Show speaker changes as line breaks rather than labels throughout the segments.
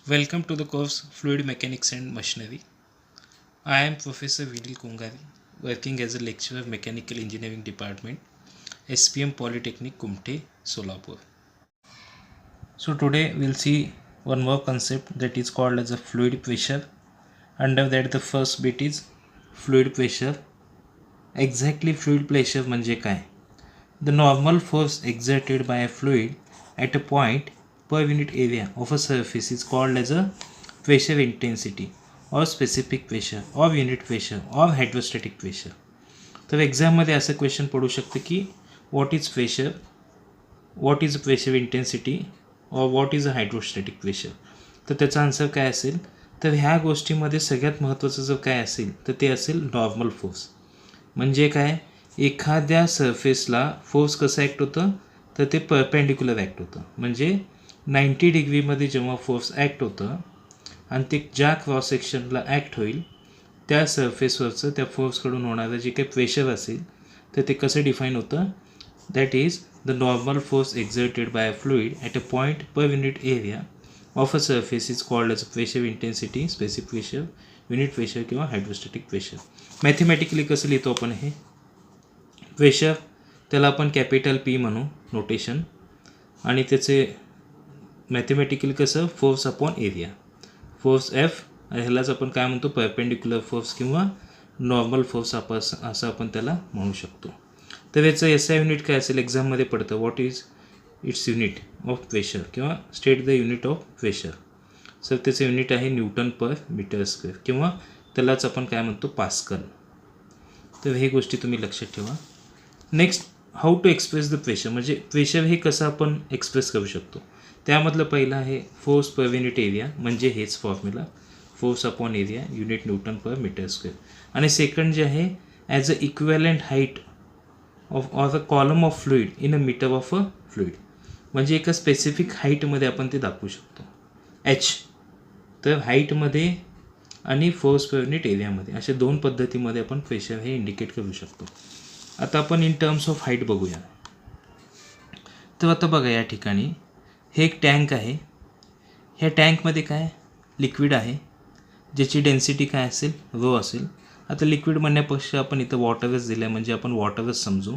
Welcome to the course Fluid Mechanics and Machinery. I am Professor Vinil Kongari, working as a lecturer of Mechanical Engineering Department, SPM Polytechnic Kumte, Solapur. So today we'll see one more concept that is called as a fluid pressure. Under that the first bit is fluid pressure. Exactly fluid pressure म्हणजे काय? The normal force exerted by a fluid at a point per unit area of a surface is called as a pressure intensity or specific pressure or unit pressure or hydrostatic pressure. तर एक्झाममध्ये असं question पडू शकतं की what is pressure, what is pressure intensity और what is a hydrostatic pressure. तर त्याचा answer काय असेल? तर ह्या गोष्टीमध्ये सगळ्यात महत्त्वाचं जर काय असेल तर ते असेल नॉर्मल फोर्स. म्हणजे काय, एखाद्या सरफेसला फोर्स कसं ॲक्ट होतं तर ते परपेंडिक्युलर ॲक्ट होतं. म्हणजे 90 डिग्रीमध्ये जेव्हा फोर्स ॲक्ट होतं आणि ते ज्या क्रॉस सेक्शनला ॲक्ट होईल त्या सरफेसवरचं त्या फोर्सकडून होणारं जे काही प्रेशर असेल तर ते कसं डिफाईन होतं? That is the normal force exerted by a fluid at a point per unit area of a surface is called as pressure intensity, specific pressure, unit pressure किंवा हायड्रोस्टॅटिक प्रेशर. मॅथमॅटिकली कसं लिहितो आपण हे pressure? त्याला आपण capital P म्हणू notation, आणि त्याचे मॅथमॅटिकली कसं force upon area, force F, ह्यालाच आपण काय म्हणतो परपेंडिक्युलर फोर्स किंवा नॉर्मल फोर्स असं आपण त्याला म्हणू शकतो. तर याचं एस आय युनिट काय असेल एक्झाममध्ये पडतं, what is its unit of pressure किंवा state the unit of pressure. Sir त्याचं युनिट आहे न्यूटन पर मीटर स्क्वेअर किंवा त्यालाच आपण काय म्हणतो पास्कल. तर हे गोष्टी तुम्ही लक्षात ठेवा. Next, how to express the pressure, म्हणजे प्रेशर हे कसं आपण एक्सप्रेस करू शकतो. त्यामधलं पहिलं आहे फोर्स पर युनिट एरिया, म्हणजे हेच formula force upon area unit newton per metre square. आणि सेकंड जे आहे as a equivalent height of a column of fluid in a metre of a fluid, म्हणजे एका स्पेसिफिक हाईटमध्ये आपण ते दाखवू शकतो एच. तर हाईटमध्ये आणि फोर्स पर युनिट एरियामध्ये अशा दोन पद्धतीमध्ये आपण प्रेशर हे इंडिकेट करू शकतो. आता आपण इन टर्म्स ऑफ हाईट बघूया. तर आता बघा या ठिकाणी हे एक टँक आहे. ह्या टँकमध्ये काय लिक्विड आहे ज्याची डेन्सिटी काय असेल रो असेल. आता लिक्विड म्हणण्यापेक्षा आपण इथं वॉटरच दिलं आहे म्हणजे आपण वॉटरच समजू.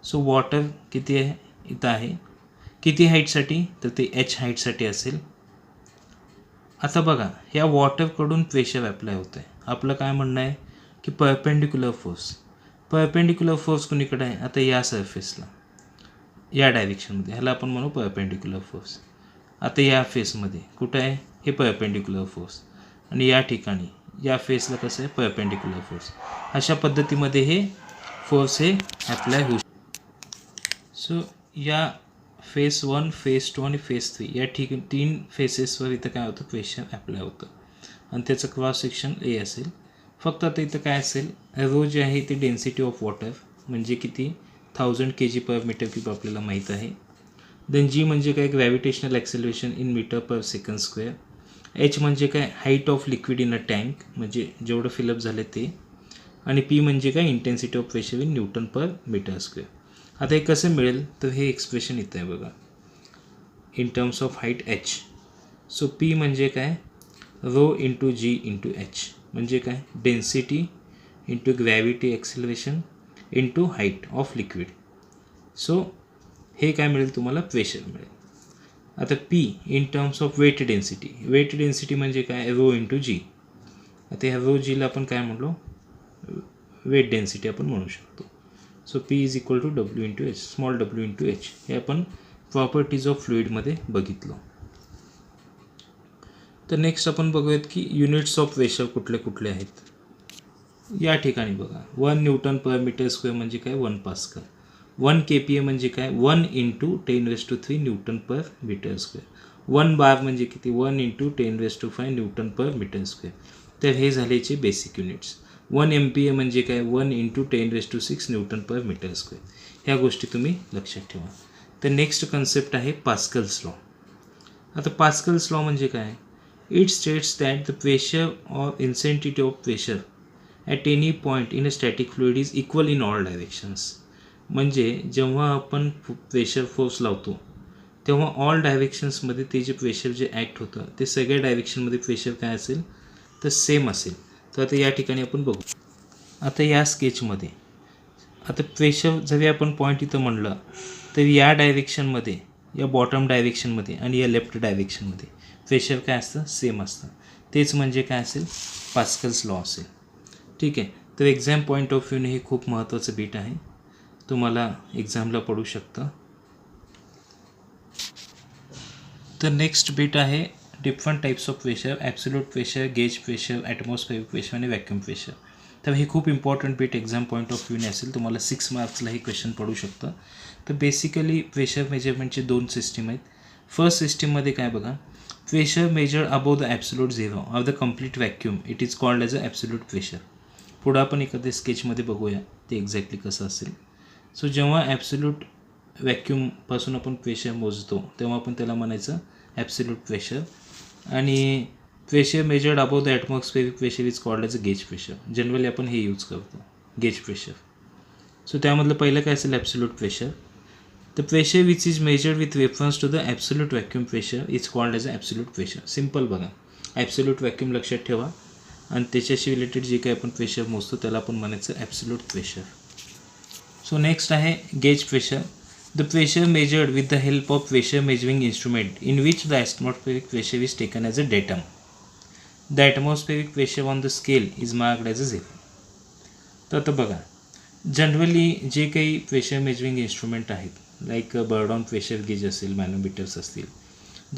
सो वॉटर किती आहे इथं आहे, किती हाईटसाठी तर ते एच हाईटसाठी असेल. आता बघा ह्या वॉटरकडून प्रेशर अप्लाय होतं आहे. आपलं काय म्हणणं आहे की परपेंडिक्युलर फोर्स, परपेंडिक्युलर फोर्स कुणीकडे आहे, आता या सरफेसला या डायरेक्शनमध्ये, ह्याला आपण म्हणू परपेंडिक्युलर फोर्स. आता या फेसमध्ये कुठं आहे हे परपेंडिक्युलर फोर्स, आणि या ठिकाणी या फेसला कसं आहे परपेंडिक्युलर फोर्स. अशा पद्धतीमध्ये हे फोर्स हे अप्लाय होऊ. सो या फेस 1, फेस 2 आणि फेस 3 या तीन फेसेसवर इथं काय होतं प्रेशर अप्लाय होतं आणि त्याचं क्रॉस सेक्शन ए असेल. फक्त आता इथं काय असेल रो जे आहे ते डेन्सिटी ऑफ वॉटर म्हणजे किती 1000 kg पर मीटर क्यूब आपल्याला माहीत आहे. देन जी म्हणजे काय gravitational acceleration in meter per second square. H म्हणजे काय height of liquid in a tank म्हणजे जेवढं फिलअप झालं ते, आणि पी म्हणजे काय intensity of pressure in newton per metre square. आता हे कसं मिळेल तर हे एक्सप्रेशन इथं आहे बघा in terms of height H. So P म्हणजे काय rho into G into H म्हणजे काय density into gravity acceleration into height of liquid. So हे काय मिळेल तुम्हाला प्रेशर मिळेल. आता P in terms of weight density, weight density म्हणजे काय रो इंटू जी. आता ह्या रो जीला आपण काय म्हणलो वेट डेन्सिटी आपण म्हणू शकतो. So P is equal to W into H, small W into H. हे आपण प्रॉपर्टीज ऑफ फ्लुइडमध्ये बघितलं. तर नेक्स्ट आपण बघूयात की युनिट्स ऑफ प्रेशर कुठले कुठले आहेत. या ठिकाणी बघा 1 न्यूटन पर मीटर स्क्वेअर म्हणजे काय 1 पास्कल. 1 kPa म्हणजे काय 1 into 10⁻³ Newton per metre square. 1 बार म्हणजे किती 1 into 10⁵ Newton per metre square. तर हे झालेचे बेसिक युनिट्स. 1 MPa म्हणजे काय 1 into 10⁶ Newton per metre square. ह्या गोष्टी तुम्ही लक्षात ठेवा. तर नेक्स्ट कन्सेप्ट आहे पास्कल्स लॉ. आता पास्कल्स लॉ म्हणजे काय, it states that the pressure or intensity of pressure at any point in a static fluid is equal in all directions. म्हणजे जेव्हा आपण प्रेशर फोर्स लावतो तेव्हा ऑल डायरेक्शन्समध्ये ते जे प्रेशर जे ॲक्ट होतं ते सगळ्या डायरेक्शनमध्ये प्रेशर काय असेल तर सेम असेल. तर आता या ठिकाणी आपण बघू. आता या स्केचमध्ये आता प्रेशर जरी आपण पॉईंट इथं म्हणलं तर या डायरेक्शनमध्ये, या बॉटम डायरेक्शनमध्ये आणि या लेफ्ट डायरेक्शनमध्ये प्रेशर काय असतं सेम असतं. तेच म्हणजे काय असेल पास्कल्स लॉ असेल. ठीक आहे. तर एक्झाम पॉईंट ऑफ व्ह्यूने हे खूप महत्त्वाचं बीट आहे, तुम्हाला एक्झामला पडू शकतं. तर नेक्स्ट बीट आहे different types of pressure, absolute pressure, gauge pressure, atmospheric pressure आणि व्हॅक्यूम प्रेशर. तर हे खूप important bit exam point of व्ह्यूने असेल, तुम्हाला 6 मार्क्सला हे क्वेश्चन पडू शकतं. तर बेसिकली प्रेशर मेजरमेंटचे 2 सिस्टीम आहेत. फर्स्ट सिस्टीममध्ये काय बघा, pressure measured above the absolute zero of the complete vacuum it is called as a absolute pressure. पुढं आपण एखाद्या स्केचमध्ये बघूया ते एक्झॅक्टली कसं असेल. सो जेव्हा ॲब्सोल्यूट व्हॅक्यूमपासून आपण प्रेशर मोजतो तेव्हा आपण त्याला म्हणायचं ॲब्सोल्यूट प्रेशर, आणि pressure measured above the atmospheric pressure is called as a gauge pressure. Generally आपण हे यूज करतो गेज प्रेशर. सो त्यामधलं पहिलं काय असेल absolute pressure. The pressure which is measured with reference to the absolute vacuum pressure is called as a absolute pressure. Simple बघा, absolute vacuum लक्षात ठेवा आणि त्याच्याशी रिलेटेड जे काही आपण प्रेशर मोजतो त्याला आपण म्हणायचं ॲब्सोल्यूट प्रेशर. सो नेक्स्ट आहे gauge pressure. The pressure measured with the help of pressure measuring instrument in which the atmospheric pressure is taken as a datum. The atmospheric pressure on the scale is marked as a 0. तर आता बघा, generally जे काही pressure measuring instrument आहेत like bird on pressure gauge असेल, मॅनोमीटर्स असतील,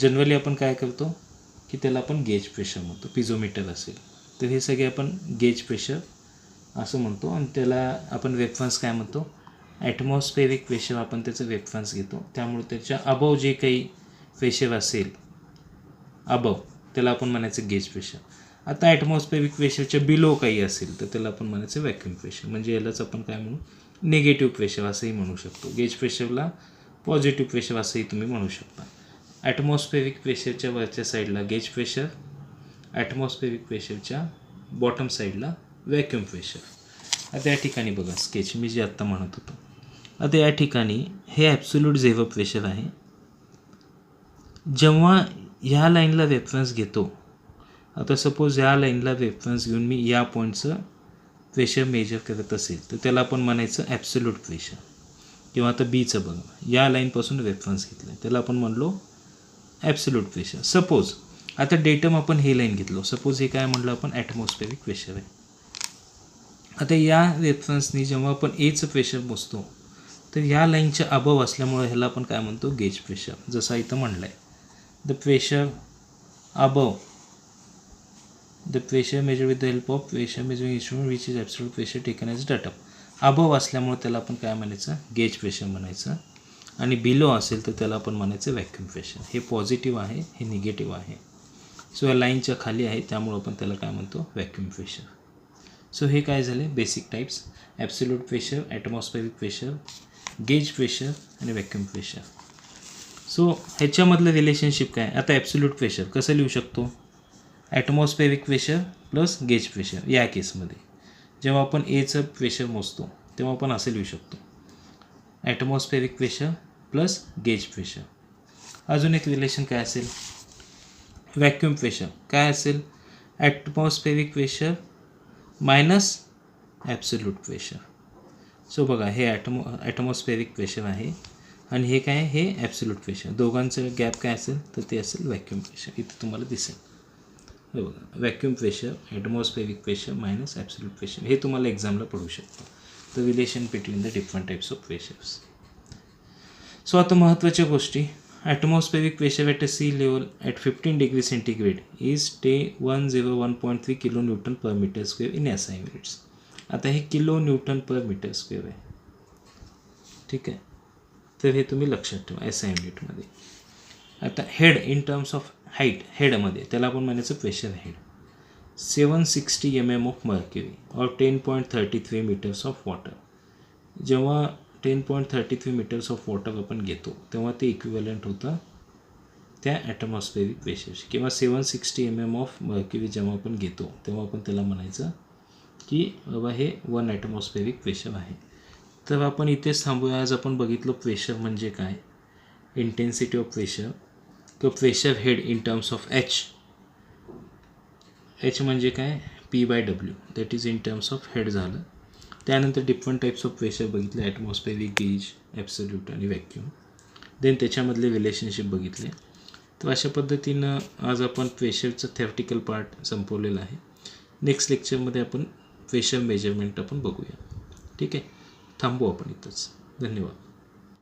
generally आपण काय करतो की त्याला आपण गेज प्रेशर म्हणतो. पिझोमीटर असेल तर हे सगळे आपण गेज प्रेशर असं म्हणतो, आणि त्याला आपण रेफरन्स काय म्हणतो ॲटमॉस्फेरिक प्रेशर आपण त्याचं रेफरन्स घेतो. त्यामुळे त्याच्या अबव जे काही प्रेशर असेल अबव त्याला आपण म्हणायचं गेज प्रेशर. आता ॲटमॉस्फेरिक प्रेशरच्या बिलो काही असेल तर त्याला आपण म्हणायचं व्हॅक्यूम प्रेशर. म्हणजे यालाच आपण काय म्हणू निगेटिव्ह प्रेशर असंही म्हणू शकतो. गेज प्रेशरला पॉझिटिव्ह प्रेशर असंही तुम्ही म्हणू शकता. ॲटमॉस्फेरिक प्रेशरच्या वरच्या साईडला गेज प्रेशर, ॲटमॉस्फेरिक प्रेशरच्या बॉटम साईडला व्हॅक्यूम प्रेशर. आता या ठिकाणी बघा स्केच मी जे आत्ता म्हणत होतो. आता या ठिकाणी हे ॲब्सोल्यूट झिरो प्रेशर आहे. जेव्हा ह्या लाईनला रेफरन्स घेतो, आता सपोज ह्या लाईनला रेफरन्स घेऊन मी या पॉईंटचं प्रेशर मेजर करत असेल तर त्याला आपण म्हणायचं ॲब्सोल्यूट प्रेशर. किंवा आता बीचं बघा, या लाईनपासून रेफरन्स घेतलं त्याला आपण म्हणलो ॲब्सोल्यूट प्रेशर. सपोज आता डेटम आपण हे लाईन घेतलो, सपोज हे काय म्हणलं आपण ॲटमॉस्फेरिक प्रेशर आहे. आता या रेफरन्सनी जेव्हा आपण एचं प्रेशर मोजतो तर या लाईनच्या अबव असल्यामुळे ह्याला आपण काय म्हणतो गेज प्रेशर. जसा इथं म्हणलं आहे the pressure above, the pressure measure with the help of pressure measuring instrument which is absolute pressure taken as data. Above असल्यामुळे त्याला आपण काय म्हणायचं गेज प्रेशर म्हणायचं, आणि बिलो असेल तर त्याला आपण म्हणायचं व्हॅक्यूम प्रेशर. हे पॉझिटिव्ह आहे, हे निगेटिव्ह आहे. सो या लाईनच्या खाली आहे त्यामुळं आपण त्याला काय म्हणतो व्हॅक्यूम प्रेशर. सो हे काय झाले basic types, absolute pressure, atmospheric pressure, gauge pressure आणि व्हॅक्यूम प्रेशर. सो ह्याच्यामधलं रिलेशनशिप काय. आता ॲब्सोल्यूट प्रेशर कसं लिहू शकतो, atmospheric pressure plus gauge pressure. या केसमध्ये जेव्हा आपण एचं प्रेशर मोजतो तेव्हा आपण असं लिहू शकतो atmospheric pressure plus gauge pressure. अजून एक रिलेशन काय असेल व्हॅक्यूम प्रेशर काय असेल atmospheric pressure minus absolute pressure. So बघा हे ॲटमॉस्फेरिक प्रेशर आहे आणि हे काय हे ॲब्सोल्यूट प्रेशर. दोघांचं गॅप काय असेल तर ते असेल व्हॅक्यूम प्रेशर. इथं तुम्हाला दिसेल हे बघा vacuum pressure, atmospheric pressure minus absolute pressure. हे तुम्हाला एक्झामला पडू शकतं the relation between the different types of pressures. So आता महत्त्वाच्या गोष्टी, atmospheric pressure at a sea level at 15 degree centigrade is 101.3 kilo newton per metre square in SI units. आता हे kilo newton per metre square आहे, ठीक आहे. तर हे तुम्ही लक्षात ठेवा SI युनिटमध्ये. आता head in terms of height, हेडमध्ये त्याला आपण म्हणायचं pressure head 760 mm of mercury और 10.33 मीटर्स ऑफ वॉटर. जेव्हा 10.33 मीटर्स ऑफ वॉटर आपण घेतो तेव्हा ते इक्विव्हॅलंट होतं त्या ॲटमॉस्फेरिक प्रेशरशी. किंवा 760 mm ऑफ मर्क्युरी जेव्हा आपण घेतो तेव्हा आपण त्याला म्हणायचं की बाबा हे 1 ॲटमॉस्फेरिक प्रेशर आहे. तर आपण इथेच थांबूया. आज आपण बघितलं प्रेशर म्हणजे काय, इंटेन्सिटी ऑफ प्रेशर किंवा pressure head in terms of H म्हणजे काय P/W that is in terms of head झालं. त्यानंतर डिफरंट टाईप्स ऑफ प्रेशर बघितले, ॲटमॉस्फेरिक गेज, ॲब्सोल्यूट आणि व्हॅक्यूम. देन त्याच्यामधले रिलेशनशिप बघितले. तर अशा पद्धतीनं आज आपण प्रेशरचं थेरटिकल पार्ट संपवलेलं आहे. नेक्स्ट लेक्चरमध्ये आपण प्रेशर मेजरमेंट आपण बघूया. ठीक आहे, थांबू आपण इथंच. धन्यवाद.